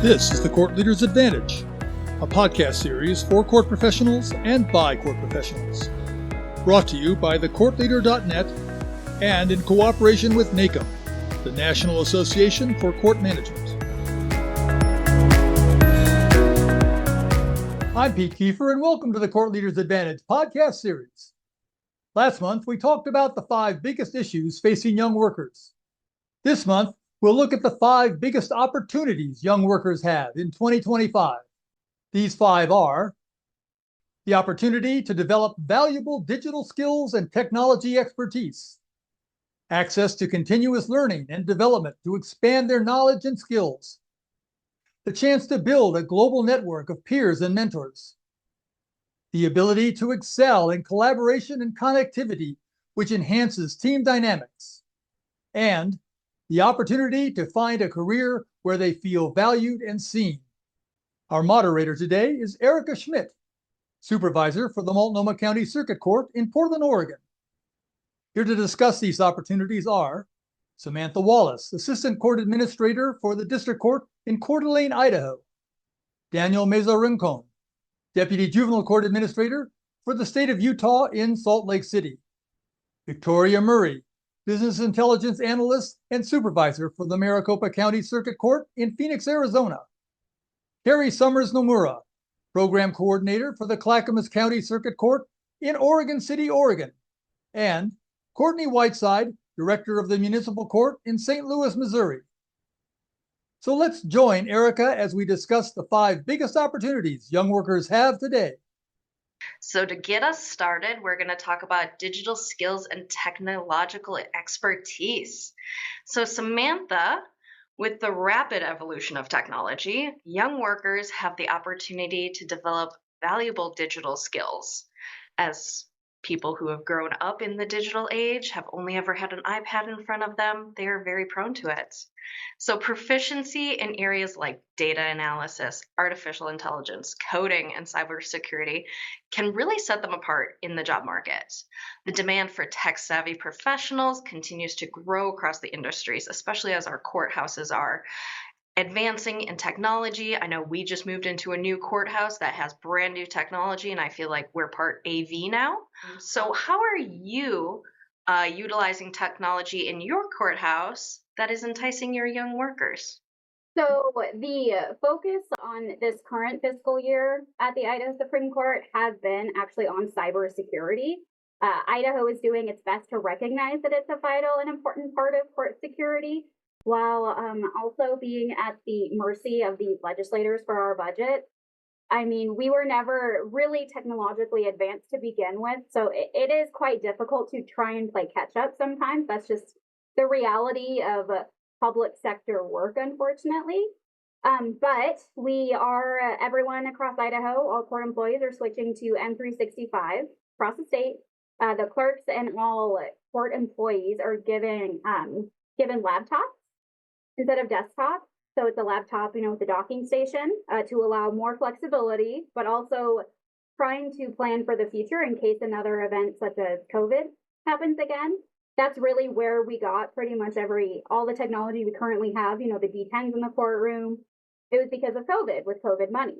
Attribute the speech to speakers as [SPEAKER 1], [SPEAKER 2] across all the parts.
[SPEAKER 1] This is the Court Leader's Advantage, a podcast series for court professionals and by court professionals. Brought to you by thecourtleader.net and in cooperation with NACM, the National Association for Court Management. I'm Pete Kiefer, and welcome to the Court Leader's Advantage podcast series. Last month, we talked about the 5 biggest issues facing young workers. This month, we'll look at the 5 biggest opportunities young workers have in 2025. These 5 are the opportunity to develop valuable digital skills and technology expertise, access to continuous learning and development to expand their knowledge and skills, the chance to build a global network of peers and mentors, the ability to excel in collaboration and connectivity, which enhances team dynamics, and the opportunity to find a career where they feel valued and seen. Our moderator today is Erika Schmid, Supervisor for the Multnomah County Circuit Court in Portland, Oregon. Here to discuss these opportunities are Samantha Wallis, Assistant Court Administrator for the District Court in Coeur d'Alene, Idaho, Daniel Meza Rincón, Deputy Juvenile Court Administrator for the State of Utah in Salt Lake City, Victoria Murray, Business Intelligence Analyst and Supervisor for the Maricopa County Circuit Court in Phoenix, Arizona, Carrie Summers Nomura, Program Coordinator for the Clackamas County Circuit Court in Oregon City, Oregon, and Courtney Whiteside, Director of the Municipal Court in St. Louis, Missouri. So let's join Erika as we discuss the 5 biggest opportunities young workers have today.
[SPEAKER 2] So to get us started, we're going to talk about digital skills and technological expertise. So Samantha, with the rapid evolution of technology, young workers have the opportunity to develop valuable digital skills. As people who have grown up in the digital age, have only ever had an iPad in front of them, they are very prone to it. So proficiency in areas like data analysis, artificial intelligence, coding, and cybersecurity can really set them apart in the job market. The demand for tech-savvy professionals continues to grow across the industries, especially as our courthouses are advancing in technology. I know we just moved into a new courthouse that has brand new technology, and I feel like we're part AV now. So how are you utilizing technology in your courthouse that is enticing your young workers?
[SPEAKER 3] So the focus on this current fiscal year at the Idaho Supreme Court has been actually on cybersecurity. Idaho is doing its best to recognize that it's a vital and important part of court security, while also being at the mercy of the legislators for our budget. I mean, we were never really technologically advanced to begin with, so it is quite difficult to try and play catch up sometimes. That's just the reality of public sector work, unfortunately. But we are, everyone across Idaho, all court employees are switching to M365 across the state. The clerks and all court employees are given laptops instead of desktop. So it's a laptop, with the docking station to allow more flexibility, but also trying to plan for the future in case another event such as COVID happens again. That's really where we got pretty much all the technology we currently have, the D10s in the courtroom. It was because of COVID, with COVID money.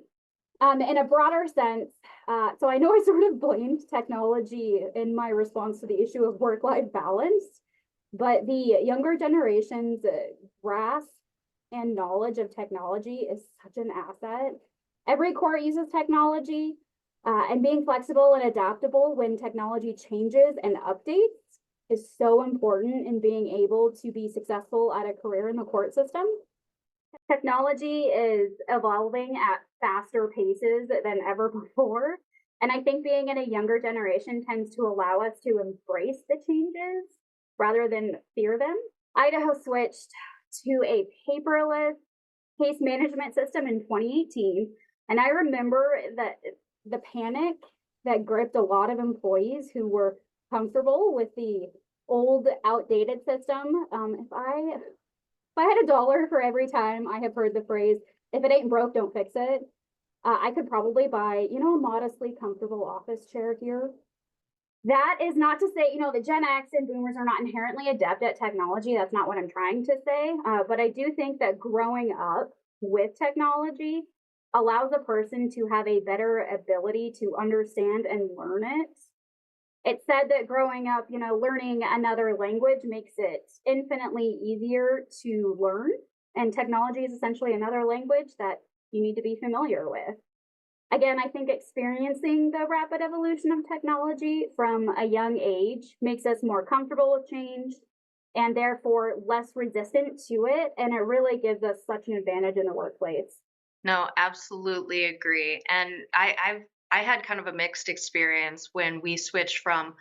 [SPEAKER 3] In a broader sense, so I know I sort of blamed technology in my response to the issue of work-life balance, but the younger generation's grasp and knowledge of technology is such an asset. Every court uses technology, and being flexible and adaptable when technology changes and updates is so important in being able to be successful at a career in the court system. Technology is evolving at faster paces than ever before, and I think being in a younger generation tends to allow us to embrace the changes rather than fear them. Idaho switched to a paperless case management system in 2018, and I remember that the panic that gripped a lot of employees who were comfortable with the old, outdated system. If I had $1 for every time I have heard the phrase, "If it ain't broke, don't fix it," I could probably buy, a modestly comfortable office chair here. That is not to say, the Gen X and boomers are not inherently adept at technology. That's not what I'm trying to say. But I do think that growing up with technology allows a person to have a better ability to understand and learn it. It's said that growing up, learning another language makes it infinitely easier to learn. And technology is essentially another language that you need to be familiar with. Again, I think experiencing the rapid evolution of technology from a young age makes us more comfortable with change and therefore less resistant to it. And it really gives us such an advantage in the workplace.
[SPEAKER 2] No, absolutely agree. And I had kind of a mixed experience when we switched from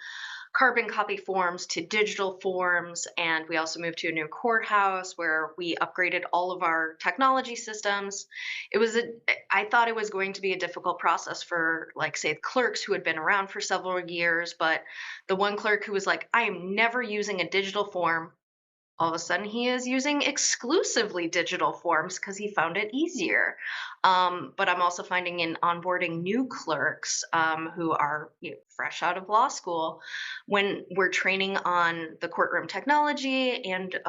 [SPEAKER 2] carbon copy forms to digital forms, and we also moved to a new courthouse where we upgraded all of our technology systems. I thought it was going to be a difficult process for, like, say, clerks who had been around for several years, but the one clerk who was like, I am never using a digital form, all of a sudden he is using exclusively digital forms because he found it easier. But I'm also finding in onboarding new clerks who are fresh out of law school, when we're training on the courtroom technology and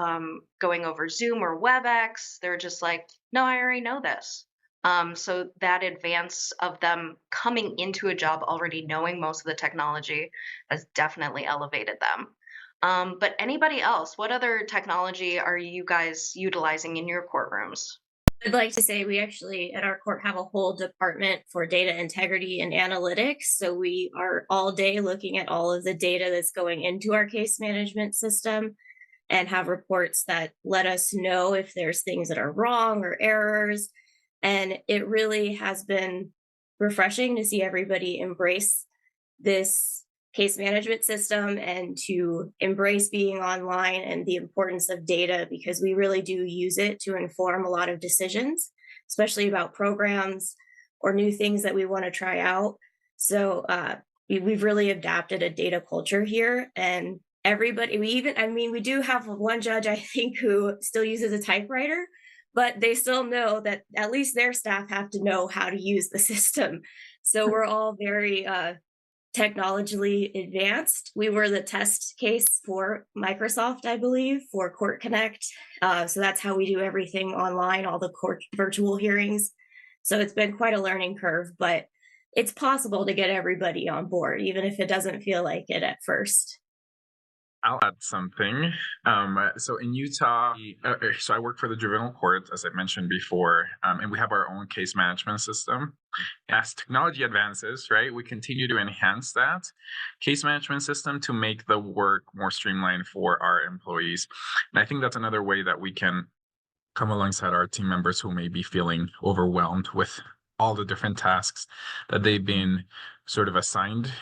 [SPEAKER 2] going over Zoom or WebEx, they're just like, no, I already know this. So that advance of them coming into a job already knowing most of the technology has definitely elevated them. But anybody else, what other technology are you guys utilizing in your courtrooms?
[SPEAKER 4] I'd like to say we actually at our court have a whole department for data integrity and analytics. So we are all day looking at all of the data that's going into our case management system and have reports that let us know if there's things that are wrong or errors. And it really has been refreshing to see everybody embrace this case management system and to embrace being online and the importance of data, because we really do use it to inform a lot of decisions, especially about programs or new things that we want to try out. So we've really adapted a data culture here, and everybody, we do have one judge, I think, who still uses a typewriter, but they still know that at least their staff have to know how to use the system. So we're all very technologically advanced. We were the test case for Microsoft, I believe, for Court Connect. So that's how we do everything online, all the court virtual hearings. So it's been quite a learning curve, but it's possible to get everybody on board, even if it doesn't feel like it at first.
[SPEAKER 5] I'll add something. So in Utah, so I work for the juvenile court, as I mentioned before, and we have our own case management system. As technology advances, right, we continue to enhance that case management system to make the work more streamlined for our employees. And I think that's another way that we can come alongside our team members who may be feeling overwhelmed with all the different tasks that they've been sort of assigned.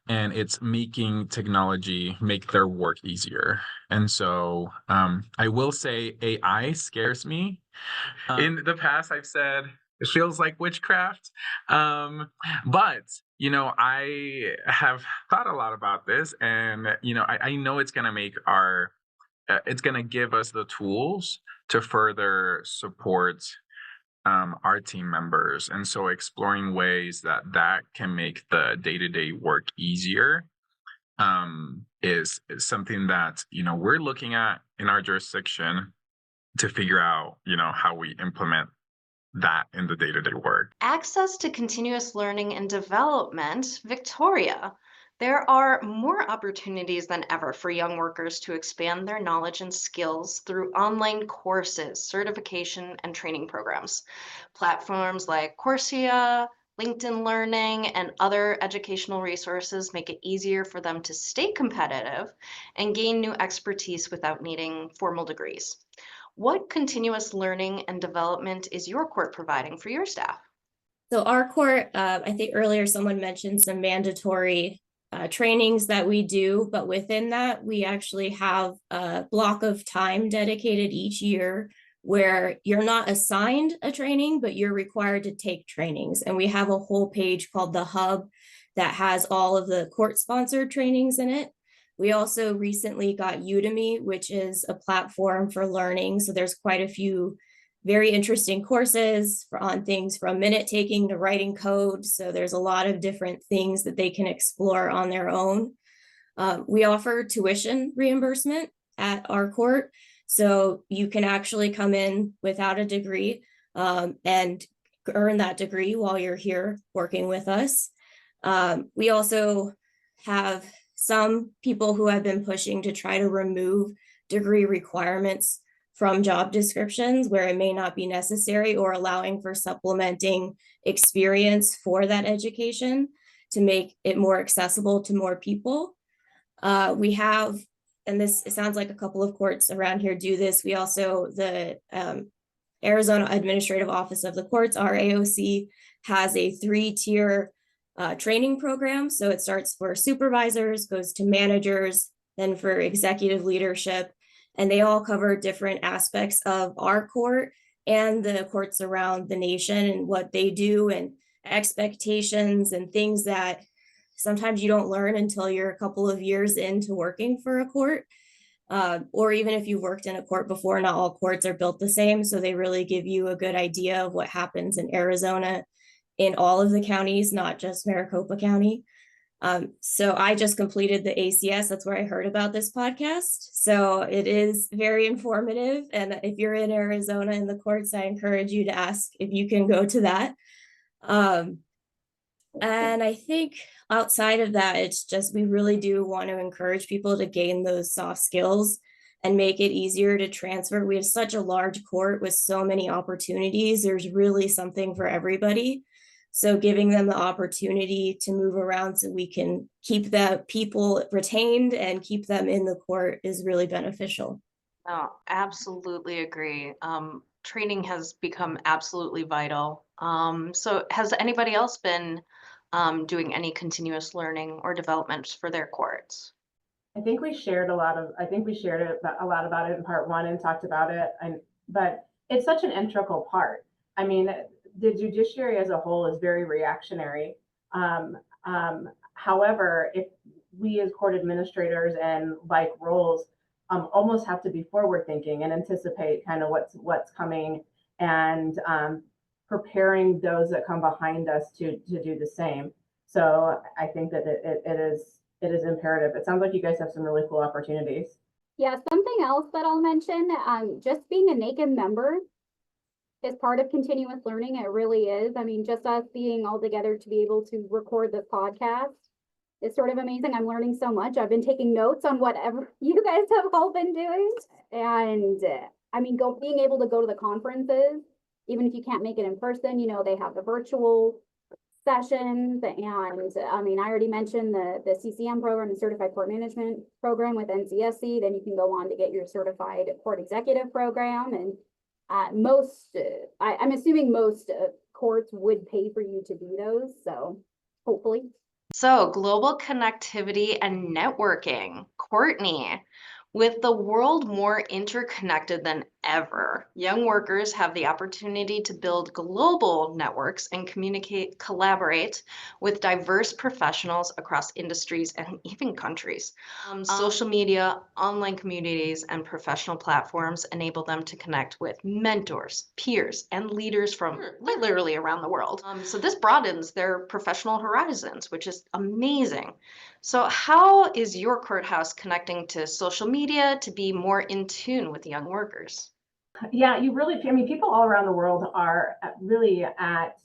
[SPEAKER 5] And it's making technology make their work easier. And so I will say AI scares me. In the past, I've said it feels like witchcraft. But, I have thought a lot about this, and, I know it's going to make it's going to give us the tools to further support our team members. And so exploring ways that can make the day-to-day work easier is something that, we're looking at in our jurisdiction to figure out, how we implement that in the day-to-day work.
[SPEAKER 2] Access to continuous learning and development, Victoria. There are more opportunities than ever for young workers to expand their knowledge and skills through online courses, certification, and training programs. Platforms like Coursera, LinkedIn Learning, and other educational resources make it easier for them to stay competitive and gain new expertise without needing formal degrees. What continuous learning and development is your court providing for your staff?
[SPEAKER 4] So our court, I think earlier someone mentioned some mandatory trainings that we do, but within that, we actually have a block of time dedicated each year where you're not assigned a training, but you're required to take trainings. And we have a whole page called the Hub that has all of the court-sponsored trainings in it. We also recently got Udemy, which is a platform for learning. So there's quite a few very interesting courses on things from minute taking to writing code. So there's a lot of different things that they can explore on their own. We offer tuition reimbursement at our court. So you can actually come in without a degree and earn that degree while you're here working with us. We also have some people who have been pushing to try to remove degree requirements from job descriptions where it may not be necessary, or allowing for supplementing experience for that education to make it more accessible to more people. We have, and this, it sounds like a couple of courts around here do this. We also, the Arizona Administrative Office of the Courts, our AOC, has a 3-tier training program. So it starts for supervisors, goes to managers, then for executive leadership, and they all cover different aspects of our court and the courts around the nation and what they do and expectations and things that sometimes you don't learn until you're a couple of years into working for a court. Or even if you've worked in a court before, not all courts are built the same. So they really give you a good idea of what happens in Arizona in all of the counties, not just Maricopa County. So I just completed the ACS. That's where I heard about this podcast. So it is very informative. And if you're in Arizona in the courts, I encourage you to ask if you can go to that. And I think outside of that, it's just, we really do want to encourage people to gain those soft skills and make it easier to transfer. We have such a large court with so many opportunities. There's really something for everybody. So giving them the opportunity to move around so we can keep the people retained and keep them in the court is really beneficial.
[SPEAKER 2] Oh, absolutely agree. Training has become absolutely vital. So has anybody else been doing any continuous learning or development for their courts?
[SPEAKER 6] I think we shared a lot about it in part 1 and talked about it, but it's such an integral part. I mean, the judiciary as a whole is very reactionary. However, if we as court administrators and like roles almost have to be forward thinking and anticipate kind of what's coming, and preparing those that come behind us to do the same. So I think that it is imperative. It sounds like you guys have some really cool opportunities.
[SPEAKER 3] Yeah, something else that I'll mention, just being a NACM member is part of continuous learning. It really is. I mean, just us being all together to be able to record this podcast is sort of amazing. I'm learning so much. I've been taking notes on whatever you guys have all been doing. And I mean, being able to go to the conferences, even if you can't make it in person, you know, they have the virtual sessions. And I mean, I already mentioned the CCM program, the Certified Court Management program with NCSC. Then you can go on to get your Certified Court Executive program. And I'm assuming most courts would pay for you to do those. So hopefully.
[SPEAKER 2] So global connectivity and networking. Courtney, with the world more interconnected than ever, young workers have the opportunity to build global networks and collaborate with diverse professionals across industries and even countries. Social media, online communities, and professional platforms enable them to connect with mentors, peers, and leaders from literally around the world. So this broadens their professional horizons, which is amazing. So how is your courthouse connecting to social media to be more in tune with young workers?
[SPEAKER 6] Yeah, I mean, people all around the world are really at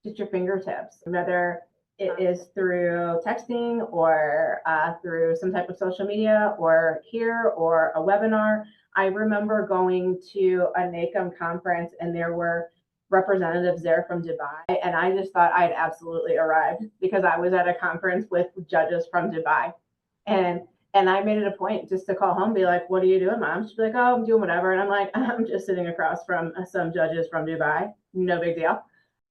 [SPEAKER 6] just your fingertips, whether it is through texting or through some type of social media or here or a webinar. I remember going to a NACM conference and there were representatives there from Dubai, and I just thought I had absolutely arrived because I was at a conference with judges from Dubai. And I made it a point just to call home and be like, what are you doing, Mom? She'd be like, oh, I'm doing whatever. And I'm like, I'm just sitting across from some judges from Dubai. No big deal.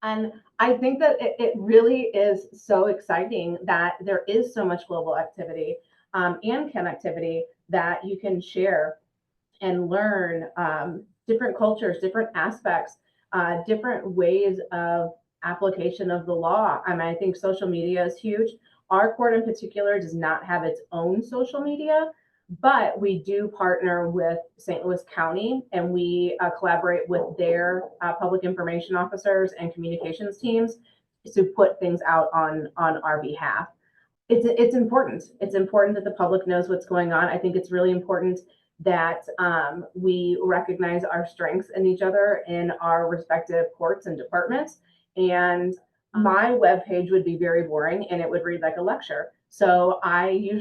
[SPEAKER 6] And I think that it really is so exciting that there is so much global activity and connectivity that you can share and learn different cultures, different aspects, different ways of application of the law. I mean, I think social media is huge. Our court in particular does not have its own social media, but we do partner with St. Louis County, and we collaborate with their public information officers and communications teams to put things out on our behalf. It's important. It's important that the public knows what's going on. I think it's really important that we recognize our strengths in each other in our respective courts and departments. And my webpage would be very boring and it would read like a lecture. So I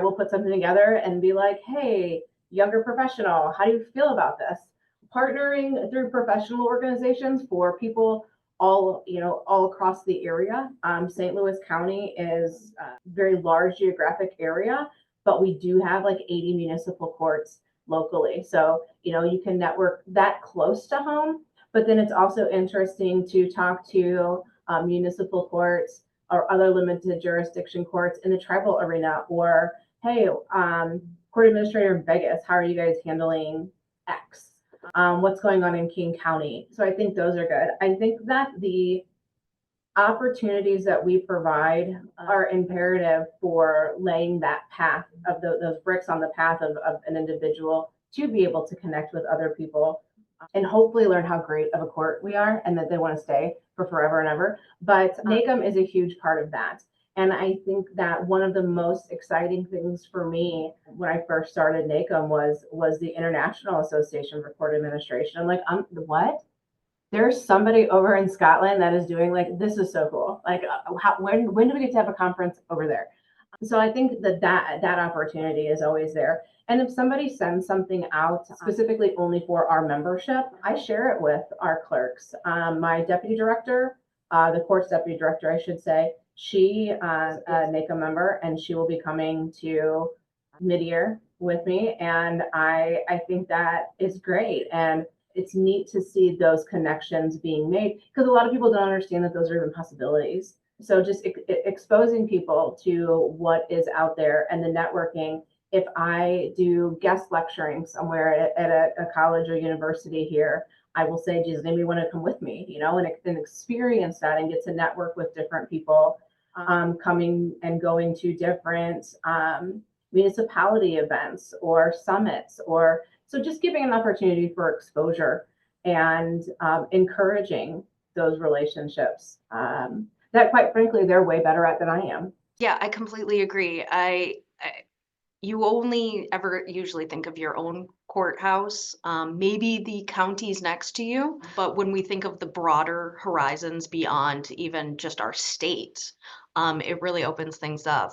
[SPEAKER 6] will put something together and be like, hey, younger professional, how do you feel about this? Partnering through professional organizations for people all across the area. St. Louis County is a very large geographic area, but we do have like 80 municipal courts locally. So, you can network that close to home, but then it's also interesting to talk to municipal courts or other limited jurisdiction courts in the tribal arena, or, hey, court administrator in Vegas, how are you guys handling X? What's going on in King County? So I think those are good. I think that the opportunities that we provide are imperative for laying that path of those bricks on the path of an individual to be able to connect with other people and hopefully learn how great of a court we are and that they want to stay for forever and ever. But NACM is a huge part of that. And I think that one of the most exciting things for me when I first started NACM was the International Association for Court Administration. I'm like, what? There's somebody over in Scotland that is doing like, this is so cool. Like, when do we get to have a conference over there? So I think that opportunity is always there. And if somebody sends something out specifically only for our membership, I share it with our clerks. My deputy director, the court's deputy director, I should say, she a NACM member, and she will be coming to mid-year with me. And I think that is great. And it's neat to see those connections being made because a lot of people don't understand that those are even possibilities. So just exposing people to what is out there and the networking. If I do guest lecturing somewhere at a college or university here, I will say, does anybody want to come with me, and experience that and get to network with different people coming and going to different municipality events or summits, or so just giving an opportunity for exposure and encouraging those relationships that, quite frankly, they're way better at than I am.
[SPEAKER 2] Yeah, I completely agree. You only ever usually think of your own courthouse, maybe the counties next to you. But when we think of the broader horizons beyond even just our state, it really opens things up.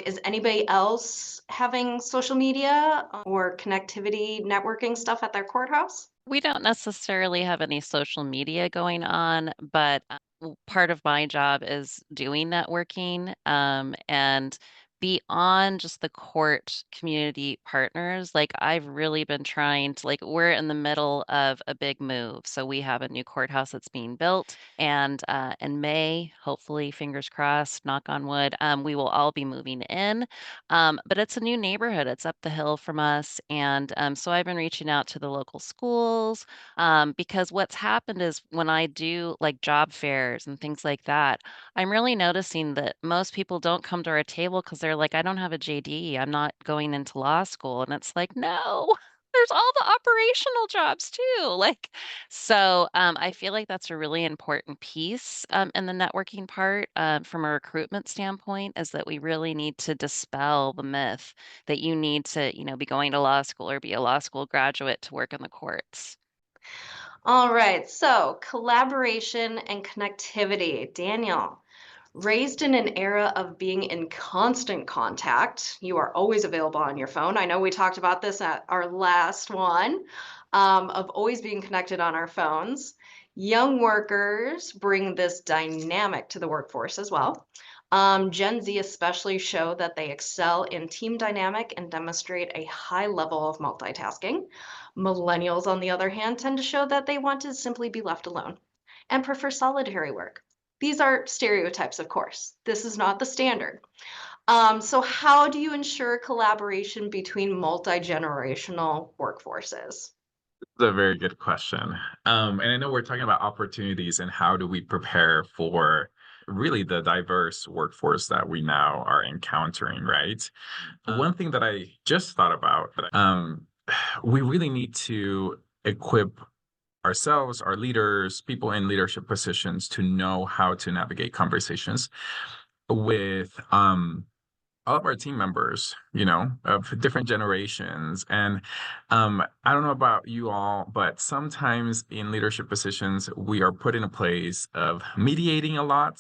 [SPEAKER 2] Is anybody else having social media or connectivity networking stuff at their courthouse?
[SPEAKER 7] We don't necessarily have any social media going on, but part of my job is doing networking. And beyond just the court community partners, like I've really been trying to, like, we're in the middle of a big move. So we have a new courthouse that's being built, and in May, hopefully, fingers crossed, knock on wood, we will all be moving in. But it's a new neighborhood. It's up the hill from us. And so I've been reaching out to the local schools because what's happened is when I do like job fairs and things like that, I'm really noticing that most people don't come to our table because they're like, I don't have a JD. I'm not going into law school. And it's like, no. There's all the operational jobs too. So I feel like that's a really important piece in the networking part from a recruitment standpoint, is that we really need to dispel the myth that you need to, be going to law school or be a law school graduate to work in the courts.
[SPEAKER 2] All right, so collaboration and connectivity. Daniel, raised in an era of being in constant contact, you are always available on your phone. I know we talked about this at our last one, of always being connected on our phones. Young workers bring this dynamic to the workforce as well. Gen Z especially show that they excel in team dynamic and demonstrate a high level of multitasking. Millennials, on the other hand, tend to show that they want to simply be left alone and prefer solitary work. These are stereotypes, of course. This is not the standard. So how do you ensure collaboration between multi-generational workforces?
[SPEAKER 5] That's a very good question. And I know we're talking about opportunities and how do we prepare for really the diverse workforce that we now are encountering, right? One thing that I just thought about, we really need to equip ourselves, our leaders, people in leadership positions to know how to navigate conversations with all of our team members, of different generations. And I don't know about you all, but sometimes in leadership positions, we are put in a place of mediating a lot.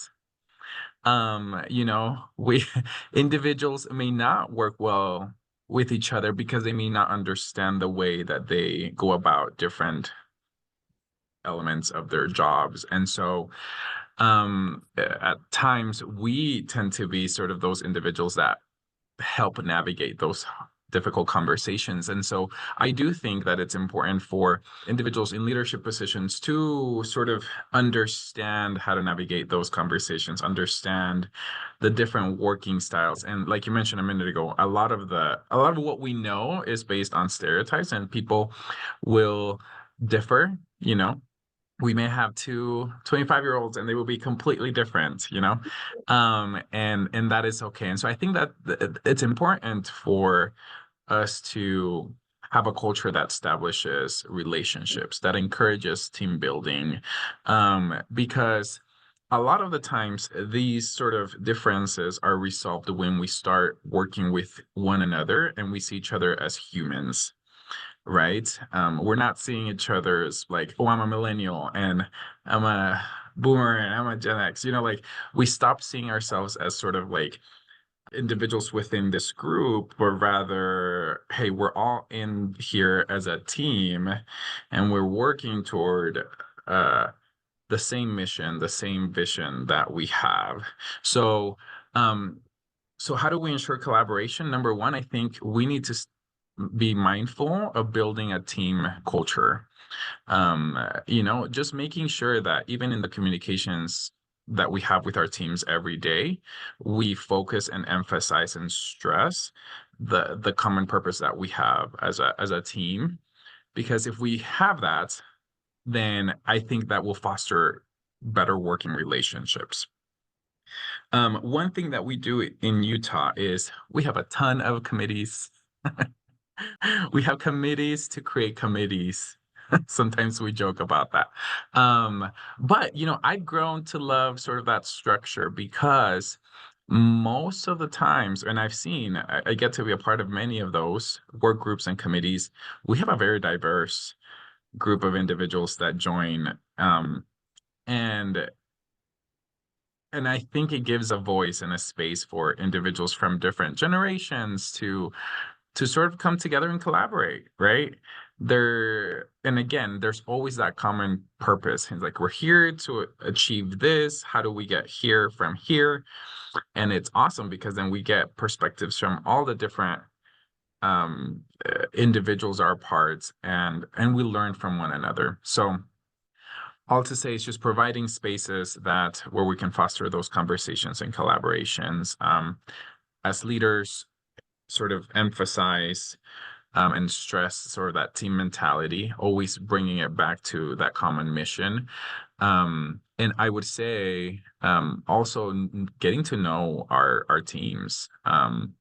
[SPEAKER 5] We individuals may not work well with each other because they may not understand the way that they go about different elements of their jobs. And so at times we tend to be sort of those individuals that help navigate those difficult conversations. And so I do think that it's important for individuals in leadership positions to sort of understand how to navigate those conversations, understand the different working styles. And like you mentioned a minute ago, a lot of what we know is based on stereotypes, and people will differ. We may have two 25-year-olds and they will be completely different, and that is okay. And so I think that it's important for us to have a culture that establishes relationships, that encourages team building, because a lot of the times these sort of differences are resolved when we start working with one another and we see each other as humans. Right? We're not seeing each other as like, oh, I'm a millennial and I'm a boomer and I'm a Gen X. Like we stop seeing ourselves as sort of like individuals within this group, but rather, hey, we're all in here as a team and we're working toward the same mission, the same vision that we have. So, how do we ensure collaboration? Number one, I think we need to be mindful of building a team culture. Just making sure that even in the communications that we have with our teams every day, we focus and emphasize and stress the common purpose that we have as a team. Because if we have that, then I think that will foster better working relationships. One thing that we do in Utah is we have a ton of committees. We have committees to create committees. Sometimes we joke about that. But, I've grown to love sort of that structure because most of the times, and I get to be a part of many of those work groups and committees, we have a very diverse group of individuals that join. And I think it gives a voice and a space for individuals from different generations to sort of come together and collaborate, right? And again, there's always that common purpose. It's like, we're here to achieve this. How do we get here from here? And it's awesome because then we get perspectives from all the different individuals, our parts, and we learn from one another. So all to say is just providing spaces where we can foster those conversations and collaborations. As leaders, sort of emphasize and stress sort of that team mentality, always bringing it back to that common mission. And I would say also getting to know our teams. And,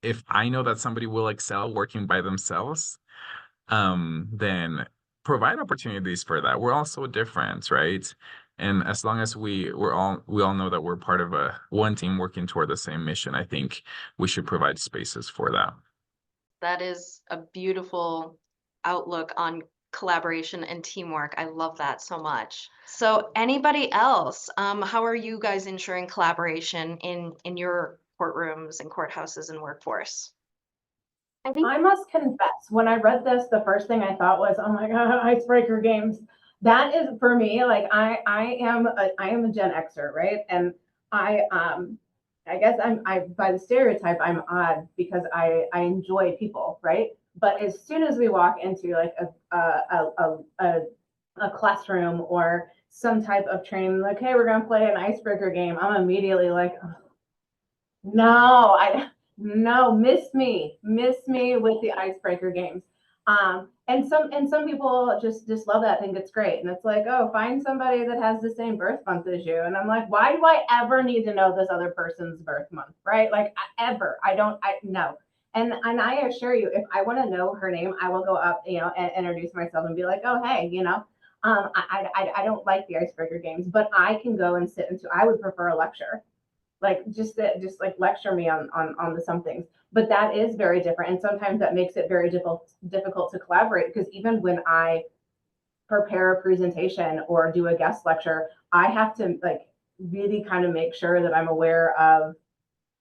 [SPEAKER 5] if I know that somebody will excel working by themselves, then provide opportunities for that. We're all so different, right? And as long as we all know that we're part of one team working toward the same mission, I think we should provide spaces for that.
[SPEAKER 2] That is a beautiful outlook on collaboration and teamwork. I love that so much. So anybody else, how are you guys ensuring collaboration in your courtrooms and courthouses and workforce?
[SPEAKER 6] I must confess, when I read this, the first thing I thought was, oh my God, icebreaker games. That is for me, like I am a Gen Xer, right? And I guess I by the stereotype, I'm odd because I enjoy people, right? But as soon as we walk into like a classroom or some type of training, like, hey, we're gonna play an icebreaker game, I'm immediately like, oh, no, miss me with the icebreaker games. And some people just love that, think it's great. And it's like, oh, find somebody that has the same birth month as you. And I'm like, why do I ever need to know this other person's birth month, right? Like no. And I assure you, if I want to know her name, I will go up, and introduce myself and be like, oh, hey, I don't like the icebreaker games, but I can go and I would prefer a lecture. like just like lecture me on the some things. But that is very different, and sometimes that makes it very difficult to collaborate, because even when I prepare a presentation or do a guest lecture, I have to like really kind of make sure that I'm aware of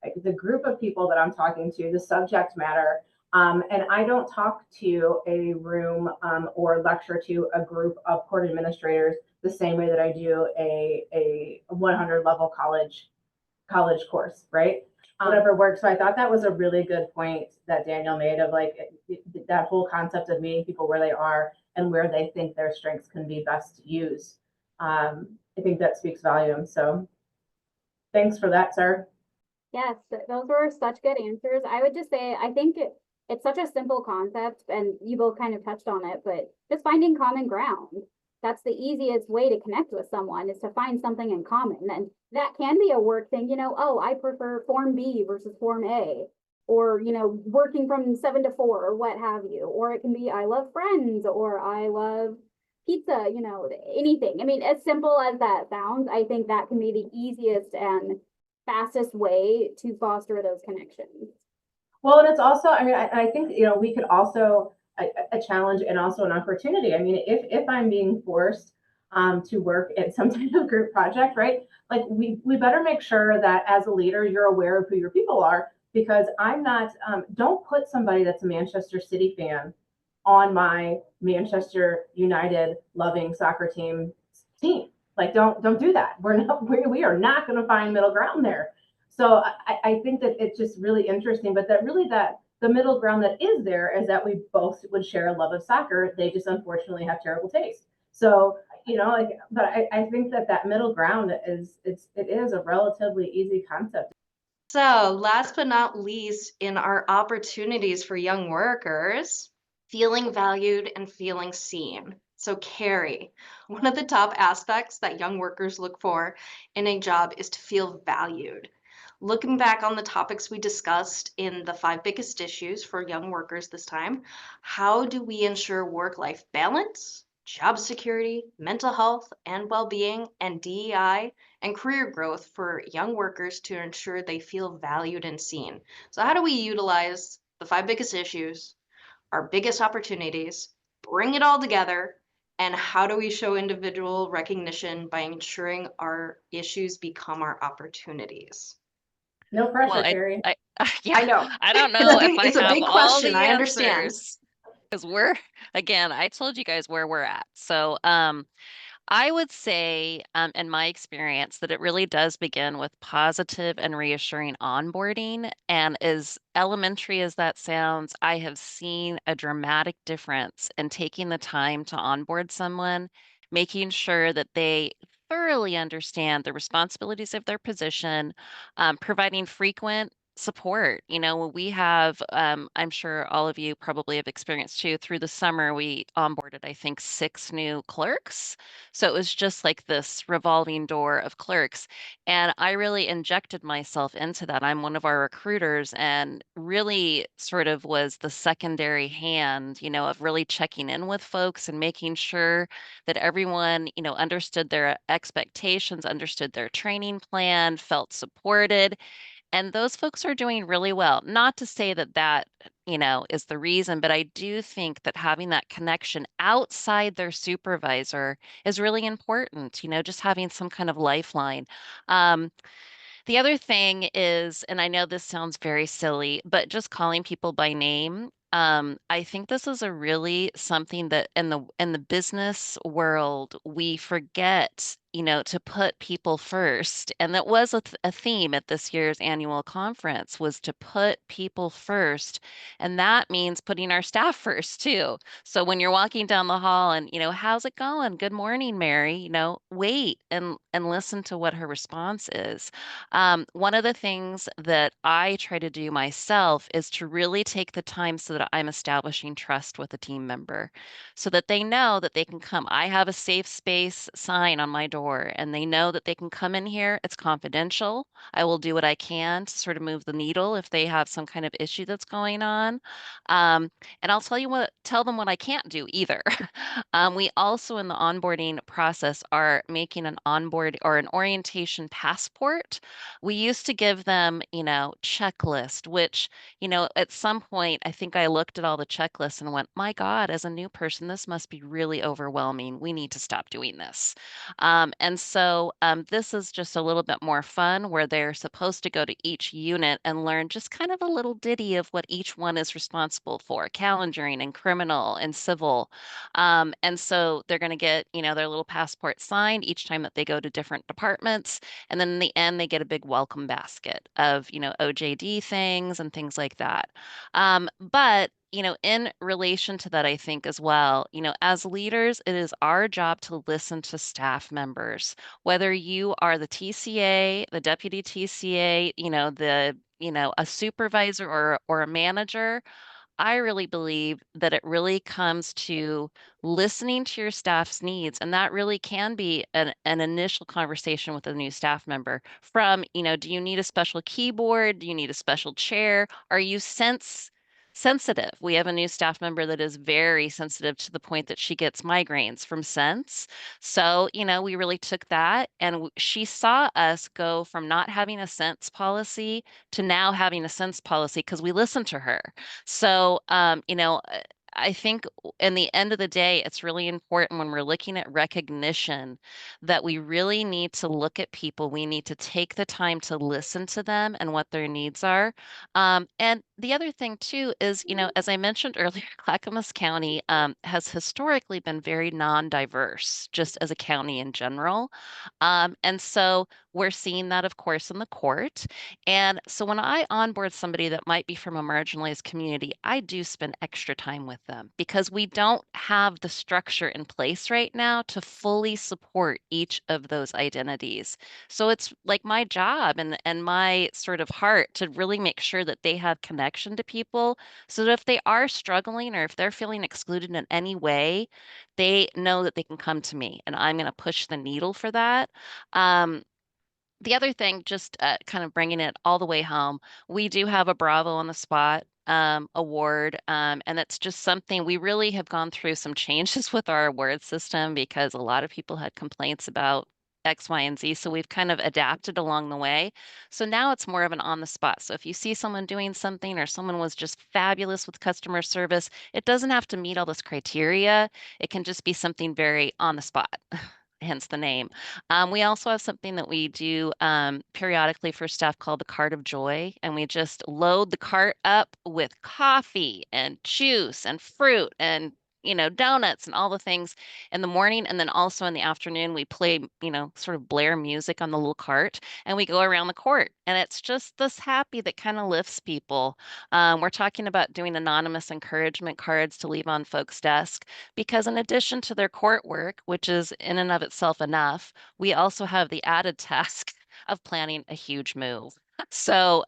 [SPEAKER 6] like the group of people that I'm talking to, the subject matter. And I don't talk to a room or lecture to a group of court administrators the same way that I do a 100 level college course, right? Whatever works. So I thought that was a really good point that Daniel made of like that whole concept of meeting people where they are and where they think their strengths can be best used. I think that speaks volumes. So thanks for that, sir.
[SPEAKER 3] Yes, those were such good answers. I would just say, I think it's such a simple concept, and you both kind of touched on it, but just finding common ground. That's the easiest way to connect with someone, is to find something in common. And that can be a work thing, oh, I prefer Form B versus Form A, or, working from 7 to 4 or what have you. Or it can be, I love Friends, or I love pizza, anything. I mean, as simple as that sounds, I think that can be the easiest and fastest way to foster those connections.
[SPEAKER 6] Well, and it's also, I mean, I think, we could also, a challenge and also an opportunity. I mean, if I'm being forced to work at some type of group project, right? Like we better make sure that as a leader, you're aware of who your people are, because I'm not, don't put somebody that's a Manchester City fan on my Manchester United loving soccer team. Like, don't do that. We are not going to find middle ground there. So I think that it's just really interesting, but that the middle ground that is there is that we both would share a love of soccer. They just unfortunately have terrible taste. So, but I think that middle ground it is a relatively easy concept.
[SPEAKER 2] So last but not least, in our opportunities for young workers, feeling valued and feeling seen. So Carrie, one of the top aspects that young workers look for in a job is to feel valued. Looking back on the topics we discussed in the 5 biggest issues for young workers this time, how do we ensure work-life balance, job security, mental health and well-being, and DEI and career growth for young workers to ensure they feel valued and seen? So how do we utilize the 5 biggest issues, our biggest opportunities, bring it all together, and how do we show individual recognition by ensuring our issues become our opportunities?
[SPEAKER 6] No pressure,
[SPEAKER 7] Well,
[SPEAKER 6] Carrie.
[SPEAKER 7] yeah,
[SPEAKER 2] I know.
[SPEAKER 7] I don't know if
[SPEAKER 2] It's
[SPEAKER 7] I
[SPEAKER 2] a
[SPEAKER 7] have
[SPEAKER 2] big
[SPEAKER 7] all
[SPEAKER 2] question,
[SPEAKER 7] the
[SPEAKER 2] I understand.
[SPEAKER 7] answers, because again, I told you guys where we're at. So, I would say, in my experience, that it really does begin with positive and reassuring onboarding. And as elementary as that sounds, I have seen a dramatic difference in taking the time to onboard someone, making sure that they thoroughly understand the responsibilities of their position, providing frequent support. When we have, I'm sure all of you probably have experienced too, through the summer, we onboarded, I think, 6 new clerks. So it was just like this revolving door of clerks. And I really injected myself into that. I'm one of our recruiters and really sort of was the secondary hand, of really checking in with folks and making sure that everyone, understood their expectations, understood their training plan, felt supported. And those folks are doing really well. Not to say that is the reason, but I do think that having that connection outside their supervisor is really important, just having some kind of lifeline. The other thing is, and I know this sounds very silly, but just calling people by name. I think this is a really something that in the business world we forget, to put people first. And that was a theme at this year's annual conference, was to put people first. And that means putting our staff first too. So when you're walking down the hall and, how's it going? Good morning, Mary. Wait and listen to what her response is. One of the things that I try to do myself is to really take the time so that I'm establishing trust with a team member so that they know that they can come. I have a safe space sign on my door door and they know that they can come in here. It's confidential. I will do what I can to sort of move the needle if they have some kind of issue that's going on. And I'll tell them what I can't do either. We also in the onboarding process are making an onboard or an orientation passport. We used to give them, checklist, which, at some point, I think I looked at all the checklists and went, my God, as a new person, this must be really overwhelming. We need to stop doing this. And so this is just a little bit more fun where they're supposed to go to each unit and learn just kind of a little ditty of what each one is responsible for, calendaring and criminal and civil. And so they're going to get, their little passport signed each time that they go to different departments. And then in the end, they get a big welcome basket of, OJD things and things like that. But in relation to that, I think as well, as leaders, it is our job to listen to staff members, whether you are the TCA, the deputy TCA, a supervisor or a manager. I really believe that it really comes to listening to your staff's needs. And that really can be an initial conversation with a new staff member from, do you need a special keyboard? Do you need a special chair? Are you sensitive? We have a new staff member that is very sensitive to the point that she gets migraines from sense. So, we really took that and she saw us go from not having a sense policy to now having a sense policy because we listened to her. So, I think in the end of the day, it's really important when we're looking at recognition that we really need to look at people. We need to take the time to listen to them and what their needs are. And the other thing too is, as I mentioned earlier, Clackamas County has historically been very non-diverse, just as a county in general. And so we're seeing that, of course, in the court. And so when I onboard somebody that might be from a marginalized community, I do spend extra time with them because we don't have the structure in place right now to fully support each of those identities. So it's like my job and my sort of heart to really make sure that they have connection to people so that if they are struggling or if they're feeling excluded in any way, they know that they can come to me and I'm going to push the needle for that. Um, the other thing, just kind of bringing it all the way home, we do have a Bravo on the Spot award, and it's just something we really have gone through some changes with our award system because a lot of people had complaints about X, Y, and Z. So we've kind of adapted along the way. So now it's more of an on the spot. So if you see someone doing something or someone was just fabulous with customer service, it doesn't have to meet all this criteria. It can just be something very on the spot. Hence the name. We also have something that we do periodically for staff called the Cart of Joy, and we just load the cart up with coffee and juice and fruit and donuts and all the things in the morning, and then also in the afternoon we play sort of blare music on the little cart, and we go around the court, and it's just this happy that kind of lifts people. We're talking about doing anonymous encouragement cards to leave on folks' desk because in addition to their court work, which is in and of itself enough, we also have the added task of planning a huge move. So,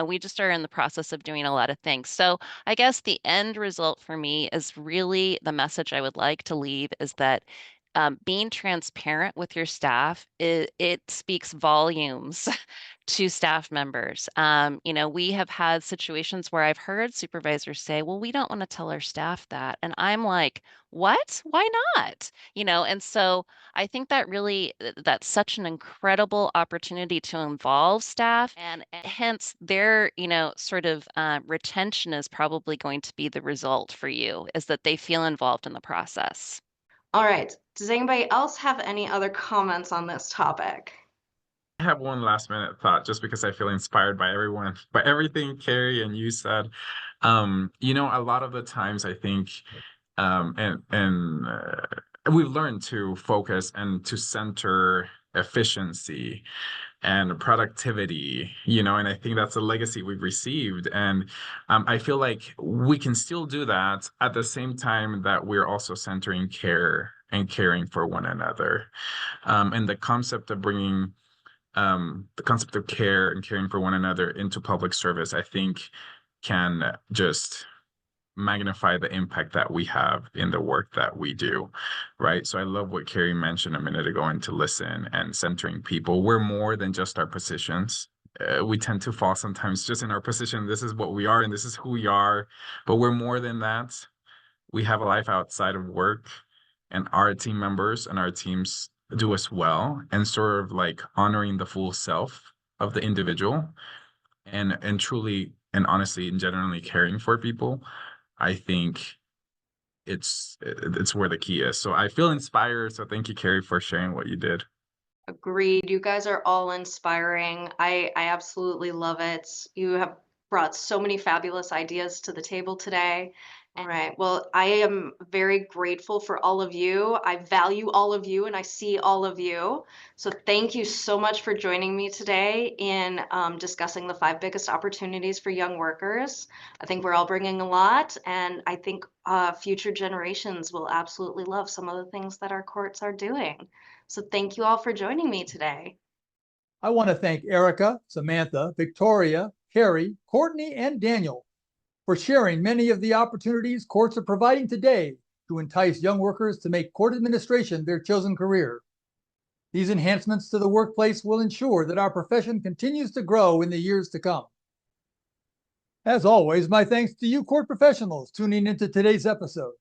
[SPEAKER 7] we just are in the process of doing a lot of things. So I guess the end result for me is really the message I would like to leave is that being transparent with your staff, it speaks volumes to staff members. We have had situations where I've heard supervisors say, well, we don't want to tell our staff that. And I'm like, what? Why not? And so I think that really, that's such an incredible opportunity to involve staff and hence their, sort of retention is probably going to be the result for you is that they feel involved in the process.
[SPEAKER 2] All right. Does anybody else have any other comments on this topic?
[SPEAKER 5] I have one last minute thought just because I feel inspired by everyone, by everything Carrie and you said. A lot of the times I think, we've learned to focus and to center efficiency and productivity, and I think that's a legacy we've received. And I feel like we can still do that at the same time that we're also centering care and caring for one another. And the concept of bringing the concept of care and caring for one another into public service, I think can just magnify the impact that we have in the work that we do, right? So I love what Carrie mentioned a minute ago into listen and centering people. We're more than just our positions. We tend to fall sometimes just in our position. This is what we are and this is who we are, but we're more than that. We have a life outside of work, and our team members and our teams do us well, and sort of like honoring the full self of the individual and truly and honestly and genuinely caring for people. I think it's where the key is. So I feel inspired. So thank you, Carrie, for sharing what you did.
[SPEAKER 2] Agreed. You guys are all inspiring. I absolutely love it. You have brought so many fabulous ideas to the table today. All right. Well, I am very grateful for all of you. I value all of you and I see all of you. So thank you so much for joining me today in discussing the 5 biggest opportunities for young workers. I think we're all bringing a lot, and I think future generations will absolutely love some of the things that our courts are doing. So thank you all for joining me today.
[SPEAKER 1] I want to thank Erika, Samantha, Victoria, Carrie, Courtney, and Daniel for sharing many of the opportunities courts are providing today to entice young workers to make court administration their chosen career. These enhancements to the workplace will ensure that our profession continues to grow in the years to come. As always, my thanks to you court professionals tuning into today's episode.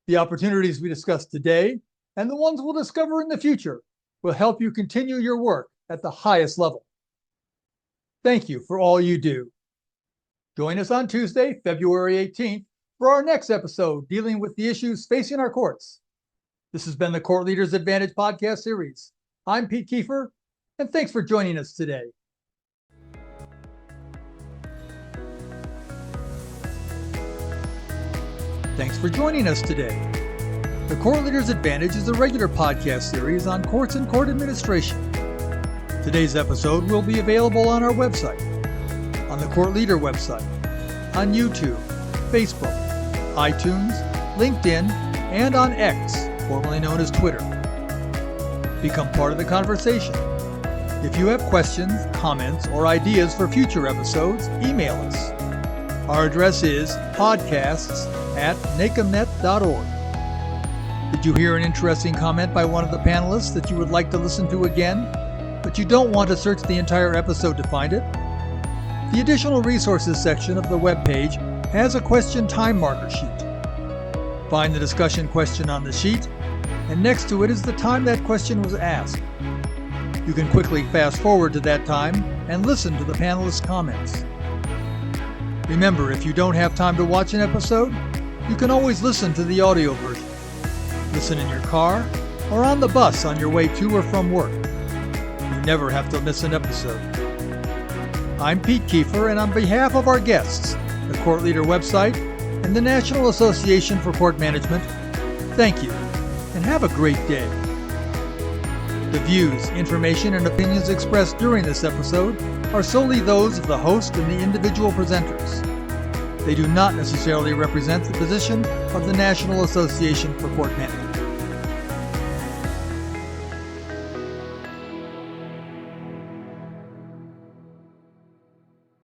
[SPEAKER 1] The opportunities we discussed today and the ones we'll discover in the future will help you continue your work at the highest level. Thank you for all you do. Join us on Tuesday, February 18th, for our next episode dealing with the issues facing our courts. This has been the Court Leaders Advantage podcast series. I'm Pete Kiefer, and thanks for joining us today. Thanks for joining us today. The Court Leaders Advantage is a regular podcast series on courts and court administration. Today's episode will be available on our website, on the Court Leader website, on YouTube, Facebook, iTunes, LinkedIn, and on X, formerly known as Twitter. Become part of the conversation. If you have questions, comments, or ideas for future episodes, email us. Our address is podcasts@nacomnet.org. Did you hear an interesting comment by one of the panelists that you would like to listen to again, but you don't want to search the entire episode to find it? The additional resources section of the webpage has a question time marker sheet. Find the discussion question on the sheet, and next to it is the time that question was asked. You can quickly fast forward to that time and listen to the panelists' comments. Remember, if you don't have time to watch an episode, you can always listen to the audio version. Listen in your car or on the bus on your way to or from work. You never have to miss an episode. I'm Pete Kiefer, and on behalf of our guests, the Court Leader website, and the National Association for Court Management, thank you, and have a great day. The views, information, and opinions expressed during this episode are solely those of the host and the individual presenters. They do not necessarily represent the position of the National Association for Court Management.